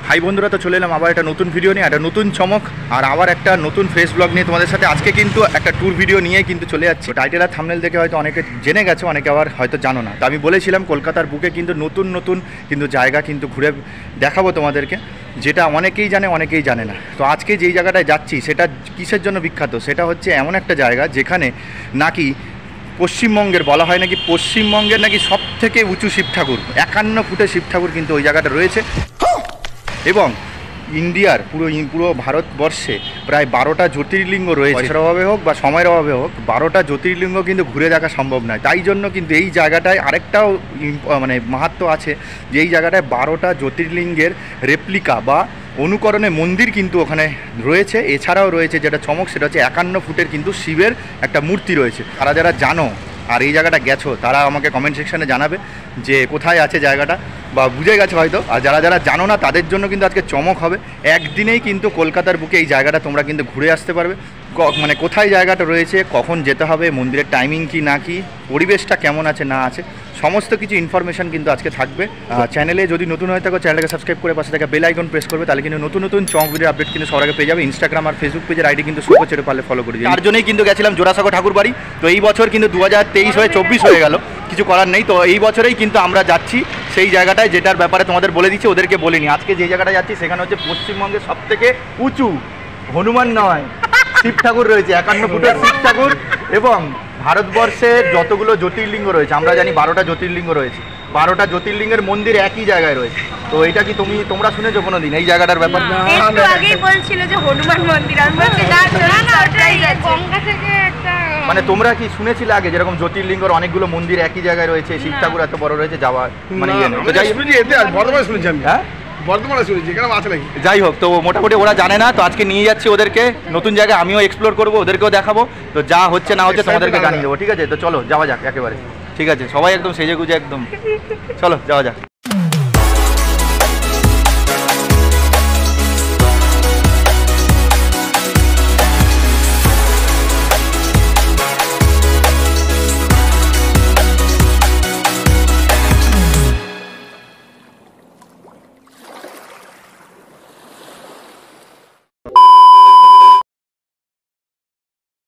High বন্ধুরা, তো চলে এলাম আবার একটা নতুন ভিডিও নিয়ে, একটা নতুন চমক আর আবার একটা নতুন ফ্রেশ ব্লগ নিয়ে তোমাদের সাথে। আজকে কিন্তু একটা ট্যুর ভিডিও নিয়ে কিন্তু চলে যাচ্ছি। টাইটেল আর থাম্বনেল দেখে হয়তো অনেকে জেনে গেছে, অনেকে আবার হয়তো জানো না। তো আমি বলেছিলাম কলকাতার বুকে কিন্তু নতুন নতুন কিন্তু জায়গা কিন্তু ঘুরে দেখাবো তোমাদেরকে, যেটা অনেকেই জানে অনেকেই জানে না। তো আজকে যেই জায়গাটায় যাচ্ছি সেটা কিসের জন্য বিখ্যাত, সেটা হচ্ছে এমন একটা জায়গা যেখানে নাকি পশ্চিমবঙ্গের বলা হয় নাকি পশ্চিমবঙ্গের নাকি সব থেকে উঁচু শিব ঠাকুর, 51 ফুটের শিব ঠাকুর কিন্তু ওই জায়গাটা রয়েছে। এবং ইন্ডিয়ার পুরো ভারতবর্ষে প্রায় 12টা জ্যোতির্লিঙ্গ রয়েছে। পয়সার অভাবে হোক বা সময়ের অভাবে হোক 12টা জ্যোতির্লিঙ্গ কিন্তু ঘুরে দেখা সম্ভব নয়। তাই জন্য কিন্তু এই জায়গাটায় আরেকটাও মানে মাহাত্ম্য আছে, যে এই জায়গাটায় 12টা জ্যোতির্লিঙ্গের রেপ্লিকা বা অনুকরণে মন্দির কিন্তু ওখানে রয়েছে। এছাড়াও রয়েছে যেটা চমক, সেটা হচ্ছে 51 ফুটের কিন্তু শিবের একটা মূর্তি রয়েছে। তারা যারা জানো আর এই জায়গাটা গেছো তারা আমাকে কমেন্ট সেকশানে জানাবে যে কোথায় আছে জায়গাটা, বা বুঝে গেছে হয়তো। আর যারা যারা জানো না তাদের জন্য কিন্তু আজকে চমক হবে। একদিনেই কিন্তু কলকাতার বুকে এই জায়গাটা তোমরা কিন্তু ঘুরে আসতে পারবে। মানে কোথায় জায়গাটা রয়েছে, কখন যেতে হবে, মন্দিরের টাইমিং কি না কি, পরিবেশটা কেমন আছে না আছে, সমস্ত কিছু ইনফরমেশান কিন্তু আজকে থাকবে। চ্যানেলে যদি নতুন হয়ে থাকো চ্যানেলকে সাবস্ক্রাইব করে পাশে থাকা বেল আইকন প্রেস করবে, তাহলে কিন্তু নতুন নতুন চমক ভিডিও আপডেট কিন্তু সবার আগে পেয়ে যাবে। ইনস্টাগ্রাম আর ফেসবুক পেজের আইডি কিন্তু শো করছে, পারলে ফলো করে দিই। তার জন্যই কিন্তু গেছিলাম জোড়াসাঁকো ঠাকুর বাড়ি। তো এই বছর কিন্তু 2023 হয়ে 24 হয়ে গেল, কিছু করার নেই। তো এই বছরেই কিন্তু আমরা যাচ্ছি সেই জায়গাটায়, যেটার ব্যাপারে তোমাদের বলে দিচ্ছি, ওদেরকে বলিনি। আজকে যে জায়গাটায় যাচ্ছি সেখানে হচ্ছে পশ্চিমবঙ্গের সব থেকে উঁচু, হনুমান নয়, শিব ঠাকুর রয়েছে, 51 ফুটের শিব ঠাকুর। এবং ভারতবর্ষের যতগুলো জ্যোতির্লিঙ্গ রয়েছে, আমরা জানি 12টা জ্যোতির্লিঙ্গ রয়েছে, 12টা জ্যোতির্লিঙ্গের মন্দির একই জায়গায় রয়েছে। তো এটা কি তোমরা শুনেছো কোনোদিন এই জায়গাটার ব্যাপার? একটু আগেই বলছিল যে হনুমান মন্দির, আমি বলছি না গঙ্গা থেকে একটা, মানে তোমরা কি শুনেছিলে আগে যেরকম জ্যোতির্লিঙ্গর অনেকগুলো মন্দির একই জায়গায় রয়েছে, শিব ঠাকুর এত বড় রয়েছে, যাওয়া মানে হ্যাঁ বর্তমানে শুনেছি কেন আছে নাকি? যাই হোক, তো মোটামুটি ওরা জানে না। তো আজকে নিয়ে যাচ্ছি ওদেরকে নতুন জায়গায়, আমিও এক্সপ্লোর করবো, ওদেরকেও দেখাবো। তো যা হচ্ছে না হচ্ছে তোমাদেরকে জানিয়ে দেবো, ঠিক আছে? তো চলো যাওয়া যাক একেবারে। ঠিক আছে, সবাই একদম সেজে গুজে একদম চলো যাওয়া যাক।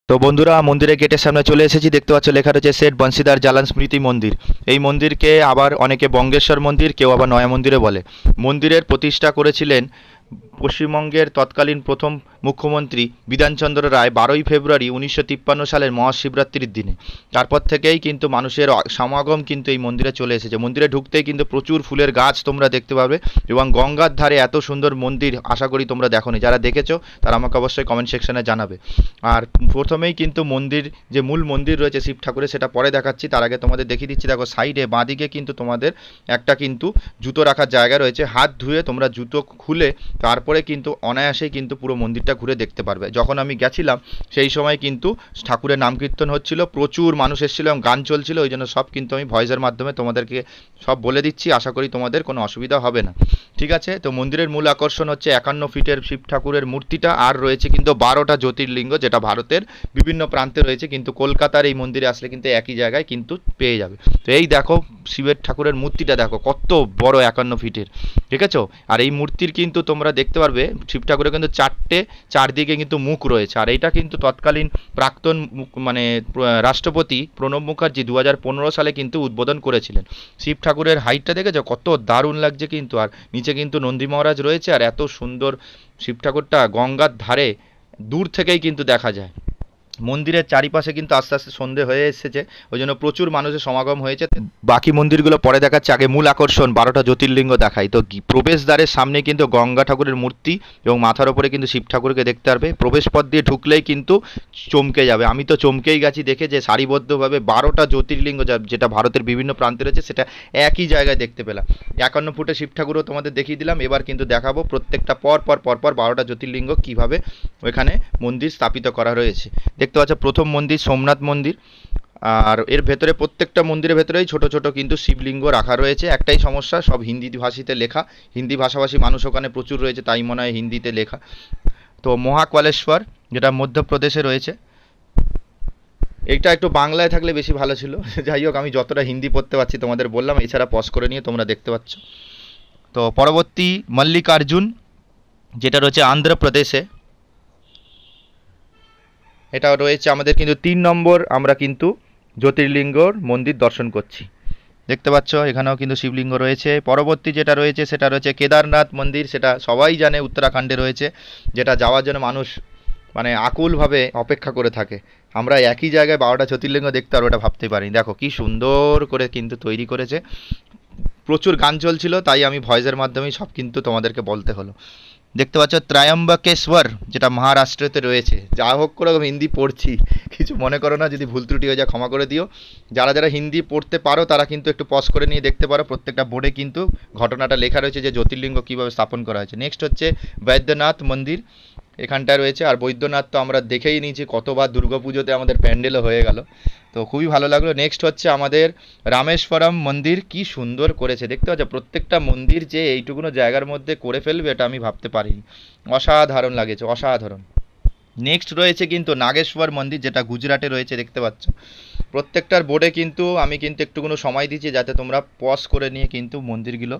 তো বন্ধুরা, মন্দিরের গেটের সামনে চলে এসেছি। দেখতে পাচ্ছ লেখা রয়েছে শেঠ বংশীধর জালান স্মৃতি মন্দির। এই মন্দিরকে আবার অনেকে বঙ্গেশ্বর মন্দির, কেউ আবার নয়া মন্দিরে বলে। মন্দিরের প্রতিষ্ঠা করেছিলেন পশ্চিমবঙ্গের তৎকালীন প্রথম মুখ্যমন্ত্রী বিধানচন্দ্র রায় 12ই ফেব্রুয়ারি 1953 সালের মহাশিবরাত্রির দিনে। তারপর থেকেই কিন্তু মানুষের সমাগম কিন্তু এই মন্দিরে চলে এসেছে। মন্দিরে ঢুকতেই কিন্তু প্রচুর ফুলের গাছ তোমরা দেখতে পাবে, এবং গঙ্গার ধারে এত সুন্দর মন্দির আশা করি তোমরা দেখোনি। যারা দেখেছো তারা আমাকে অবশ্যই কমেন্ট সেকশনে জানাবে। আর প্রথমেই কিন্তু মন্দির, যে মূল মন্দির রয়েছে শিব ঠাকুরের, সেটা পরে দেখাচ্ছি। তার আগে তোমাদের দেখিয়ে দিচ্ছি, দেখো সাইডে বাঁদিকে কিন্তু তোমাদের একটা কিন্তু জুতো রাখার জায়গা রয়েছে। হাত ধুয়ে তোমরা জুতো খুলে তারপরে কিন্তু অনায়াসেই কিন্তু পুরো মন্দিরটা ঘুরে দেখতে পারবে। যখন আমি গেছিলাম সেই সময় কিন্তু ঠাকুরের নাম কীর্তন হচ্ছিল, প্রচুর মানুষ এসেছিল এবং গান চলছিল। ওই জন্য সব কিন্তু আমি ভয়েসের মাধ্যমে তোমাদেরকে সব বলে দিচ্ছি, আশা করি তোমাদের কোনো অসুবিধা হবে না, ঠিক আছে? তো মন্দিরের মূল আকর্ষণ হচ্ছে 51 ফিটের শিব ঠাকুরের মূর্তিটা, আর রয়েছে কিন্তু 12টা জ্যোতির্লিঙ্গ, যেটা ভারতের বিভিন্ন প্রান্তে রয়েছে, কিন্তু কলকাতার এই মন্দিরে আসলে কিন্তু একই জায়গায় কিন্তু পেয়ে যাবে। তো এই দেখো শিবের ঠাকুরের মূর্তিটা দেখো কত বড়, 51 ফিটের, ঠিক আছে? আর এই মূর্তির কিন্তু তোমরা দেখতে পারবে শিব ঠাকুরের কিন্তু চারদিকে কিন্তু মুখ রয়েছে। আর এইটা কিন্তু তৎকালীন প্রাক্তন মানে রাষ্ট্রপতি প্রণব মুখার্জি 2015 সালে কিন্তু উদ্বোধন করেছিলেন। শিব ঠাকুরের হাইটটা দেখেছো কত দারুণ লাগছে কিন্তু। আর নিচে কিন্তু নন্দী মহারাজ রয়েছে, আর এত সুন্দর শিব ঠাকুরটা গঙ্গার ধারে দূর থেকেই কিন্তু দেখা যায়। মন্দিরের চারিপাশে কিন্তু আস্তে আস্তে সন্ধে হয়ে এসেছে, ওই জন্য প্রচুর মানুষের সমাগম হয়েছে। বাকি মন্দিরগুলো পরে দেখাচ্ছে, আগে মূল আকর্ষণ 12টা জ্যোতির্লিঙ্গ দেখাই। তো প্রবেশদ্বারের সামনে কিন্তু গঙ্গা ঠাকুরের মূর্তি এবং মাথার ওপরে কিন্তু শিব ঠাকুরকে দেখতে পারবে। প্রবেশপথ দিয়ে ঢুকলেই কিন্তু চমকে যাবে, আমি তো চমকেই গেছি দেখে, যে সারিবদ্ধভাবে 12টা জ্যোতির্লিঙ্গ যেটা ভারতের বিভিন্ন প্রান্তে রয়েছে সেটা একই জায়গায় দেখতে পেলাম। 51 ফুটের শিব ঠাকুরও তোমাদের দেখিয়ে দিলাম। এবার কিন্তু দেখাবো প্রত্যেকটা পর 12টা জ্যোতির্লিঙ্গ কীভাবে ওইখানে মন্দির স্থাপিত করা রয়েছে। দেখতে পাচ্ছ প্রথম মন্দির সোমনাথ মন্দির, আর এর ভেতরে প্রত্যেকটা মন্দিরের ভেতরেই ছোট ছোট কিন্তু শিবলিঙ্গ রাখা রয়েছে। একটাই সমস্যা, সব হিন্দি ভাষীতে লেখা, হিন্দি ভাষাভাষী মানুষ ওখানে প্রচুর রয়েছে, তাই মনে হয় হিন্দিতে লেখা। তো মহাকালেশ্বর, যেটা মধ্যপ্রদেশে রয়েছে, এইটা একটু বাংলায় থাকলে বেশি ভালো ছিল। যাই হোক, আমি যতটা হিন্দি পড়তে পারছি তোমাদের বললাম, এছাড়া পজ করে নিয়ে তোমরা দেখতে পাচ্ছ। তো পরবর্তী মল্লিকার্জুন, যেটা রয়েছে অন্ধ্রপ্রদেশে, এটা রয়েছে আমাদের কিন্তু 3 নম্বর। আমরা কিন্তু জ্যোতির্লিঙ্গর মন্দির দর্শন করছি, দেখতে পাচ্ছ এখানেও কিন্তু শিবলিঙ্গ রয়েছে। পরবর্তী যেটা রয়েছে সেটা রয়েছে কেদারনাথ মন্দির, সেটা সবাই জানে উত্তরাখণ্ডে রয়েছে, যেটা যাওয়ার জন্য মানুষ মানে আকুলভাবে অপেক্ষা করে থাকে। আমরা একই জায়গায় 12টা জ্যোতির্লিঙ্গ দেখতে পারবো, এটা ভাবতে পারিনি। দেখো কি সুন্দর করে কিন্তু তৈরি করেছে। প্রচুর গান চলছিল, তাই আমি ভয়েসের মাধ্যমেই সব কিন্তু তোমাদেরকে বলতে হলো। দেখতে পাচ্ছ ত্রয়ম্বকেশ্বর, যেটা মহারাষ্ট্রতে রয়েছে। যা হোক করে আমি হিন্দি পড়ছি, কিছু মনে করো না, যদি ভুল ত্রুটি হয়ে যায় ক্ষমা করে দিও। যারা যারা হিন্দি পড়তে পারো তারা কিন্তু একটু পজ করে নিয়ে দেখতে পারো, প্রত্যেকটা বোর্ডে কিন্তু ঘটনাটা লেখা রয়েছে যে জ্যোতির্লিঙ্গ কীভাবে স্থাপন করা হয়েছে। নেক্সট হচ্ছে বৈদ্যনাথ মন্দির, এখানটায় রয়েছে। আর বৈদ্যনাথ তো আমরা দেখেই নিয়েছি, কতবার দুর্গাপুজোতে আমাদের প্যান্ডেলও হয়ে গেল, তো খুবই ভালো লাগলো। নেক্সট হচ্ছে আমাদের রামেশ্বরম মন্দির, কি সুন্দর করেছে দেখতে পাচ্ছ। প্রত্যেকটা মন্দির যে এইটুকুনো জায়গার মধ্যে করে ফেলবে এটা আমি ভাবতে পারিনি, অসাধারণ লাগেছে, অসাধারণ। নেক্সট রয়েছে কিন্তু নাগেশ্বর মন্দির, যেটা গুজরাটে রয়েছে, দেখতে পাচ্ছ। প্রত্যেকটার বোর্ডে কিন্তু আমি কিন্তু একটুকুনো সময় দিচ্ছি যাতে তোমরা পজ করে নিয়ে কিন্তু মন্দিরগুলো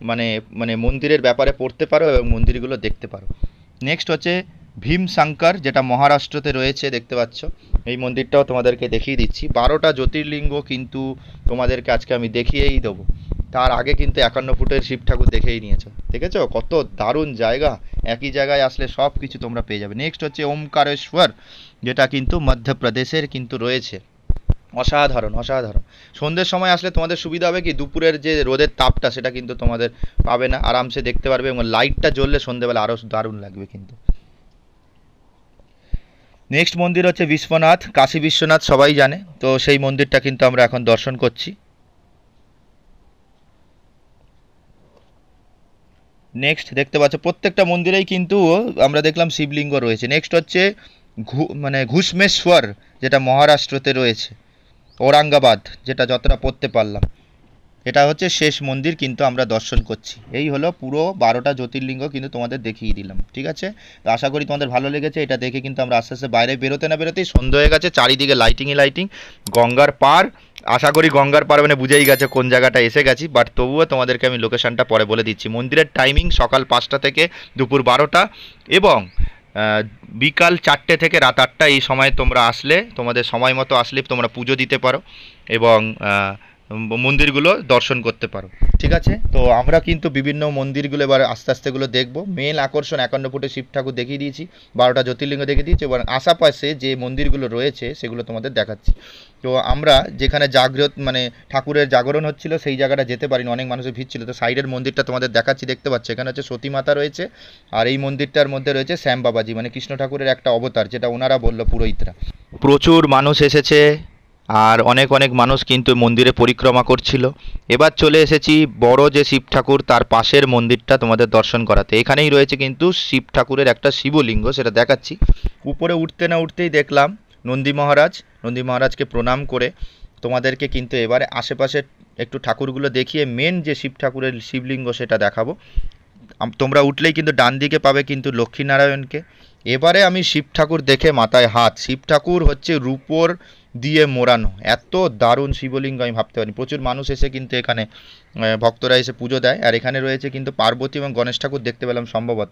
মানে মানে মন্দিরের ব্যাপারে পড়তে পারো এবং মন্দিরগুলো দেখতে পারো। নেক্সট হচ্ছে ভীমশঙ্কর, যেটা মহারাষ্ট্রতে রয়েছে, দেখতে পাচ্ছ। এই মন্দিরটাও তোমাদেরকে দেখিয়ে দিচ্ছি। 12টা জ্যোতির্লিঙ্গ কিন্তু তোমাদেরকে আজকে আমি দেখিয়েই দেবো। তার আগে কিন্তু 51 ফুটের শিব ঠাকুর দেখেই নিয়েছো, দেখেছো কত দারুণ জায়গা। একই জায়গায় আসলে সব কিছু তোমরা পেয়ে যাবে। নেক্সট হচ্ছে ওমকারেশ্বর, যেটা কিন্তু মধ্যপ্রদেশের কিন্তু রয়েছে। অসাধারণ, অসাধারণ। সন্ধ্যের সময় আসলে তোমাদের সুবিধা হবে কি, দুপুরের যে রোদের তাপটা সেটা কিন্তু তোমাদের পাবে না, আরামসে দেখতে পারবে, এবং লাইটটা জ্বললে সন্ধ্যেবেলা আরও দারুণ লাগবে কিন্তু। নেক্সট মন্দির হচ্ছে বিশ্বনাথ, কাশী বিশ্বনাথ সবাই জানে, তো সেই মন্দিরটা কিন্তু আমরা এখন দর্শন করছি। নেক্সট দেখতে পাচ্ছ প্রত্যেকটা মন্দিরেই কিন্তু আমরা দেখলাম শিবলিঙ্গ রয়েছে। নেক্সট হচ্ছে ঘুষ্মেশ্বর, যেটা মহারাষ্ট্রতে রয়েছে, ঔরঙ্গাবাদ, যেটা যতটা পড়তে পারলাম। এটা হচ্ছে শেষ মন্দির কিন্তু আমরা দর্শন করছি। এই হলো পুরো 12টা জ্যোতির্লিঙ্গ কিন্তু তোমাদের দেখিয়ে দিলাম, ঠিক আছে। তো আশা করি তোমাদের ভালো লেগেছে। এটা দেখে কিন্তু আমরা আস্তে আস্তে বাইরে বেরোতে না বেরোতেই সন্ধ্যা হয়ে গেছে, চারিদিকে লাইটিংই লাইটিং। গঙ্গার পার, আশা করি গঙ্গার পার মানে বুঝেই গেছে কোন জায়গাটা এসে গেছি, বাট তবুও তোমাদেরকে আমি লোকেশনটা পরে বলে দিচ্ছি। মন্দিরের টাইমিং সকাল 5টা থেকে দুপুর 12টা এবং বিকাল 4টে থেকে রাত 8টা। এই সময় তোমরা আসলে, তোমাদের সময় মতো আসলে তোমরা পুজো দিতে পারো এবং মন্দিরগুলো দর্শন করতে পারো, ঠিক আছে। তো আমরা কিন্তু বিভিন্ন মন্দিরগুলো এবার আস্তে আস্তেগুলো দেখব। মেন আকর্ষণ 51 ফুটের শিব ঠাকুর দেখিয়ে দিয়েছি, 12টা জ্যোতির্লিঙ্গ দেখিয়ে দিয়েছি, এবার আশেপাশে যে মন্দিরগুলো রয়েছে সেগুলো তোমাদের দেখাচ্ছি। তো আমরা যেখানে জাগ্রত মানে ঠাকুরের জাগরণ হচ্ছিল সেই জায়গাটা যেতে পারিনি, অনেক মানুষের ভিড় ছিল, তো সাইডের মন্দিরটা তোমাদের দেখাচ্ছি, দেখতে পাচ্ছ। এখানে হচ্ছে সতী মাতা রয়েছে, আর এই মন্দিরটার মধ্যে রয়েছে শ্যাম বাবাজি, মানে কৃষ্ণ ঠাকুরের একটা অবতার, যেটা ওনারা বললো পুরোহিতরা। প্রচুর মানুষ এসেছে আর অনেক অনেক মানুষ কিন্তু মন্দিরে পরিক্রমা করছিল। এবার চলে এসেছি বড় যে শিব ঠাকুর তার পাশের মন্দিরটা তোমাদের দর্শন করাতে। এখানেই রয়েছে কিন্তু শিব ঠাকুরের একটা শিবলিঙ্গ, সেটা দেখাচ্ছি। উপরে উঠতে না উঠতেই দেখলাম নন্দী মহারাজকে প্রণাম করে তোমাদেরকে কিন্তু এবারে আশেপাশে একটু ঠাকুরগুলো দেখিয়ে মেন যে শিব ঠাকুরের শিবলিঙ্গ সেটা দেখাবো। তোমরা উঠলেই কিন্তু ডান দিকে পাবে কিন্তু লক্ষ্মীনারায়ণকে। এবারে আমি শিব ঠাকুর দেখে মাথায় হাত। শিব ঠাকুর হচ্ছে রূপোর দিয়ে মোড়ানো, এত দারুণ শিবলিঙ্গ আমি ভাবতে পারি। প্রচুর মানুষ এসে কিন্তু এখানে ভক্তরা এসে পুজো দেয়। আর এখানে রয়েছে কিন্তু পার্বতী এবং গণেশ ঠাকুর দেখতে পেলাম সম্ভবত,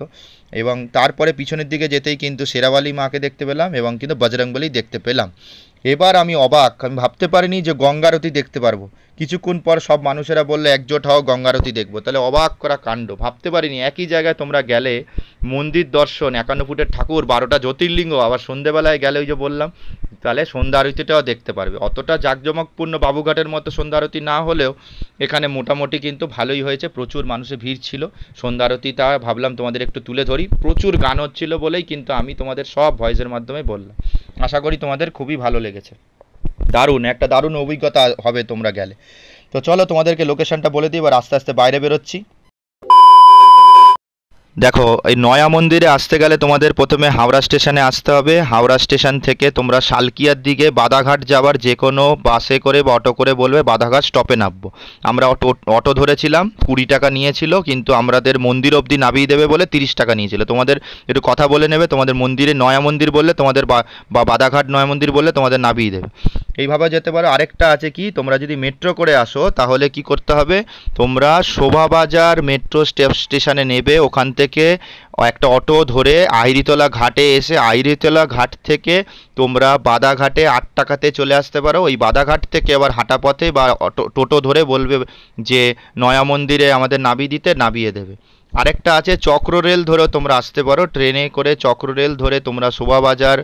এবং তারপরে পিছনের দিকে যেতেই কিন্তু শেরাওয়ালি মাকে দেখতে পেলাম এবং কিন্তু বজরংবলী দেখতে পেলাম। এবার আমি অবাক, আমি ভাবতে পারিনি যে গঙ্গারতি দেখতে পারবো। কিছুক্ষণ পর সব মানুষেরা বললে একজোট হও গঙ্গারতি দেখবো, তাহলে অবাক করা কাণ্ড। ভাবতে পারিনি একই জায়গায় তোমরা গেলে মন্দির দর্শন, 51 ফুটের ঠাকুর, 12টা জ্যোতির্লিঙ্গ, আবার সন্ধ্যেবেলায় গেলে ওই যে বললাম তাহলে সন্ধ্যা আরতিটাও দেখতে পারবে। অতটা জাঁকজমকপূর্ণ বাবুঘাটের মতো সন্ধ্যা আরতি না হলেও এখানে মোটামুটি কিন্তু ভালোই হয়েছে। প্রচুর মানুষের ভিড় ছিল। সন্ধ্যা আরতিটা ভাবলাম তোমাদের একটু তুলে ধরি, প্রচুর গান হচ্ছিল বলেই কিন্তু আমি তোমাদের সব ভয়েসের মাধ্যমে বললাম। আশা করি তোমাদের খুবই ভালো লেগেছে। দারুণ একটা দারুণ অভিজ্ঞতা হবে তোমরা গেলে। তো চলো তোমাদেরকে লোকেশনটা বলে দিই, এবার আস্তে আস্তে বাইরে বেরোচ্ছি। দেখো, এই নয়া মন্দিরে আসতে গেলে তোমাদের প্রথমে হাওড়া স্টেশনে আসতে হবে। হাওড়া স্টেশন থেকে তোমরা শালকিয়ার দিকে বাদাঘাট যাওয়ার যে কোনো বাসে করে বা অটো করে বলবে বাদাঘাট স্টপে নামবো। আমরা অটো ধরেছিলাম, 20 টাকা নিয়েছিল, কিন্তু আমাদের মন্দির অবধি নামিয়ে দেবে বলে 30 টাকা নিয়েছিল। তোমাদের একটু কথা বলে নেবে, তোমাদের মন্দিরে নয়া মন্দির বললে তোমাদের বা বাদাঘাট নয়া মন্দির বললে তোমাদের নামিয়ে দেবে। এইভাবে যেতে পারো। আরেকটা আছে কি, তোমরা যদি মেট্রো করে আসো তাহলে কি করতে হবে, তোমরা শোভাবাজার মেট্রো স্টেশনে নেবে, ওখান থেকে একটা অটো ধরে আইরিতলা ঘাটে এসে আইরিতলা ঘাট থেকে তোমরা বাদাঘাটে 8 টাকাতে চলে আসতে পারো। ওই বাদাঘাট থেকে আবার হাঁটা পথে বা টোটো ধরে বলবে যে নয়া মন্দিরে আমাদের নামিয়ে দিতে, নামিয়ে দেবে। আরেকটা আছে চক্র রেল ধরেও তোমরা আসতে পারো, ট্রেনে করে চক্র রেল ধরে তোমরা শোভাবাজার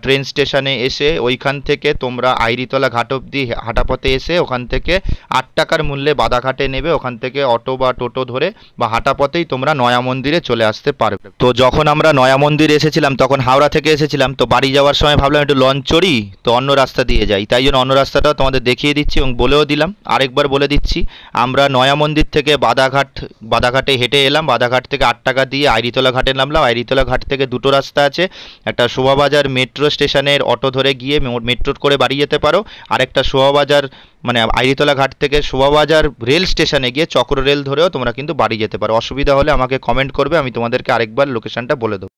ট্রেন স্টেশনে এসে ওইখান থেকে তোমরা আইরিতলা ঘাট অবধি হাঁটা পথে এসে ওখান থেকে 8 টাকার মূল্যে বাদাঘাটে নেবে, ওখান থেকে অটো বা টোটো ধরে বা হাঁটা পথেই তোমরা নয়া মন্দিরে চলে আসতে পারবে। তো যখন আমরা নয়া মন্দির এসেছিলাম তখন হাওড়া থেকে এসেছিলাম, তো বাড়ি যাওয়ার সময় ভাবলাম একটু লঞ্চ চড়ি, তো অন্য রাস্তা দিয়ে যাই, তাই জন্য অন্য রাস্তাটাও তোমাদের দেখিয়ে দিচ্ছি এবং বলেও দিলাম। আরেকবার বলে দিচ্ছি, আমরা নয়া মন্দির থেকে বাদাঘাটে হেঁটে এলাম, বাদাঘাট থেকে 8 টাকা দিয়ে আইরিতলা ঘাটে নামলাম। আইরিতলা ঘাট থেকে দুটো রাস্তা আছে, একটা শোভাবাজার মেট্রো স্টেশনের অটো ধরে গিয়ে মেট্রো করে বাড়ি যেতে পারো, আরেকটা শোভাবাজার মানে আইরিতলা ঘাট থেকে শোভাবাজার রেল স্টেশনে গিয়ে চক্র রেল ধরেও তোমরা কিন্তু বাড়ি যেতে পারো। অসুবিধা হলে আমাকে কমেন্ট করবে, আমি তোমাদেরকে আরেকবার লোকেশনটা বলে দেবো।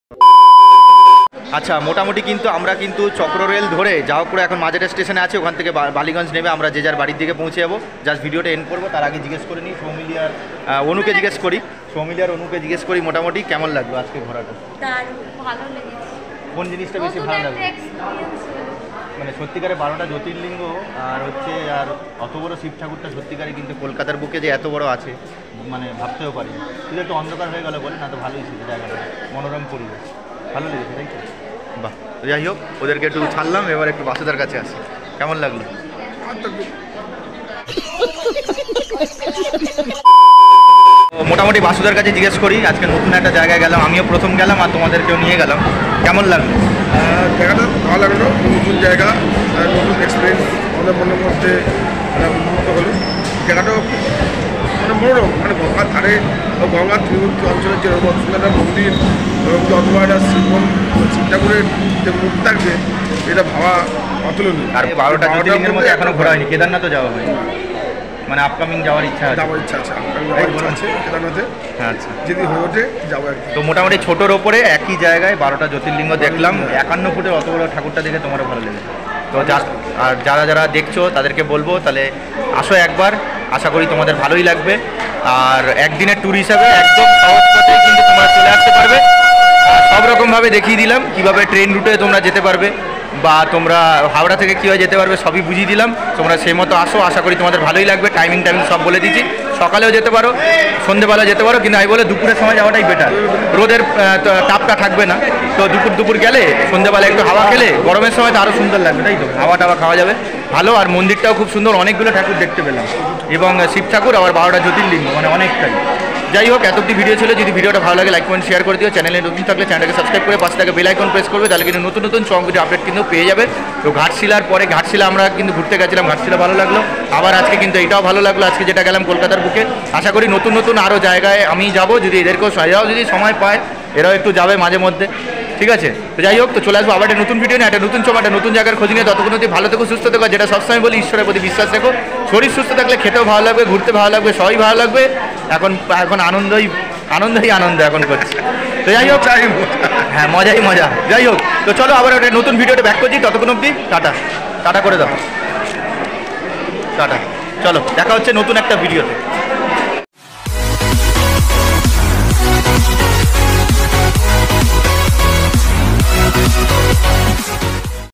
আচ্ছা, মোটামুটি কিন্তু আমরা কিন্তু চক্র রেল ধরে যাওয়াপুরে এখন মাঝের স্টেশনে আছে, ওখান থেকে বালিগঞ্জ নেমে আমরা যে যার বাড়ির দিকে পৌঁছে যাবো। জাস্ট ভিডিওটা এন্ড করবো, তার আগে জিজ্ঞেস করে নিই সৌমিলিয়ার অনুকে জিজ্ঞেস করি মোটামুটি কেমন লাগলো আজকে ঘোরাটা। ভালো লেগেছে। কোন জিনিসটা বেশি ভালো লাগলো? মানে সত্যিকারে 12টা জ্যোতির্লিঙ্গ আর আর অত বড় শিব ঠাকুরটা সত্যিকারে কিন্তু কলকাতার বুকে যে এত বড় আছে মানে ভাবতেও পারি। শুধু একটু অন্ধকার হয়ে গেল বলে, না তো ভালোই ছিল জায়গাটা, মনোরম পরিবেশ, ভালো লেগেছে তাই তো? বাহ, যাই হোক, ওদেরকে একটু ছাড়লাম, এবার একটু বাসুদার কাছে আসি। কেমন লাগলো? মোটামুটি বাসুদার কাছে জিজ্ঞেস করি, আজকে নতুন একটা জায়গায় গেলাম, আমিও প্রথম গেলাম আর তোমাদেরকেও নিয়ে গেলাম, কেমন লাগলো? জায়গাটা ভালো লাগলো, নতুন জায়গা, নতুন এক্সপিরিয়েন্স আমাদের মনের মধ্যে উন্মুক্ত হলো। জায়গাটাও মানে মনোরম, মানে গঙ্গার ধারে গঙ্গার তীরবর্তী অঞ্চলের যে সুন্দর একটা মন্দির এবং অথবা একটা শিব ঠাকুরের যে মুখ থাকবে, এটা ভাবা অতুলনীয়। আর 12টা জ্যোতির্লিঙ্গের মধ্যে এখনো ঘোরা হয়নি, কেদারনাথও যাওয়া হয়নি, মানে আপকামিং যাওয়ার ইচ্ছা আছে। কেদারনাথে। আচ্ছা, যদি হয়ে ওঠে যাবো। তো মোটামুটি ছোটোর ওপরে একই জায়গায় 12টা জ্যোতির্লিঙ্গ দেখলাম, 51 ফুটের অত বড় ঠাকুরটা দেখে তোমারও ভালো লেগেছে। তো আর যারা দেখছো তাদেরকে বলবো তাহলে আসো একবার, আশা করি তোমাদের ভালোই লাগবে। আর একদিনের ট্যুর হিসাবে একদম সহজ পথেই কিন্তু তোমরা চলে আসতে পারবে। আর সব রকমভাবে দেখিয়ে দিলাম কীভাবে ট্রেন রুটে তোমরা যেতে পারবে বা তোমরা হাওড়া থেকে কীভাবে যেতে পারবে, সবই বুঝিয়ে দিলাম। তোমরা সেই মতো আসো, আশা করি তোমাদের ভালোই লাগবে। টাইমিং সব বলে দিচ্ছি, সকালেও যেতে পারো, সন্ধ্যেবেলাও যেতে পারো, কিন্তু আমি বলে দুপুরের সময় যাওয়াটাই বেটার, রোদের তাপটা থাকবে না। তো দুপুর গেলে সন্ধ্যেবেলা একটু হাওয়া খেলে, গরমের সময় তো আরও সুন্দর লাগবে, তাই তো? হাওয়া টাওয়া খাওয়া যাবে ভালো। আর মন্দিরটাও খুব সুন্দর, অনেকগুলো ঠাকুর দেখতে পেলাম এবং শিব ঠাকুর আবার 12টা জ্যোতির্লিঙ্গ, মানে অনেকটাই। যাই হোক, এত অব্দি ভিডিও ছিল। যদি ভিডিওটা ভালো লাগে লাইক কমেন্ট শেয়ার করে দিও। চ্যানেলে নতুন থাকলে চ্যানেলটাকে সাবস্ক্রাইব করে পাশে থেকে বেল আইকন প্রেস করবে, তাহলে কিন্তু নতুন সং ভিডিও আপডেট কিন্তু পেয়ে যাবে। তো ঘাটশিলার পরে ঘাটশিলা আমরা কিন্তু ঘুরতে গেছিলাম, ঘাটশিলা ভালো লাগলো। আবার আজকে কিন্তু এটাও ভালো লাগলো, আজকে যেটা গেলাম কলকাতার বুকে। আশা করি নতুন আরও জায়গায় আমি যাব, যদি এদেরকেও এরাও যদি সময় পায় এরাও একটু যাবে মাঝে মধ্যে, ঠিক আছে? তো যাই হোক, তো চলে আসবো আবার একটা নতুন ভিডিও নিয়ে, একটা নতুন সময় একটা নতুন জায়গার খোঁজ নিয়ে। ততক্ষণ অবধি ভালো থেকো, সুস্থ থেকো, যেটা সবসময় বলি ঈশ্বরের প্রতি বিশ্বাস রেখো। শরীর সুস্থ থাকলে খেতেও ভালো লাগবে, ঘুরতে ভালো লাগবে, সবই ভালো লাগবে। এখন আনন্দই আনন্দ এখন করছি। তো যাই হোক, হ্যাঁ, মজাই মজা। যাই হোক, তো চলো আবার একটা নতুন ভিডিওটা ব্যাক করছি। ততক্ষণ অবধি টাটা করে দাও, টাটা। চলো, দেখা হচ্ছে নতুন একটা ভিডিওতে।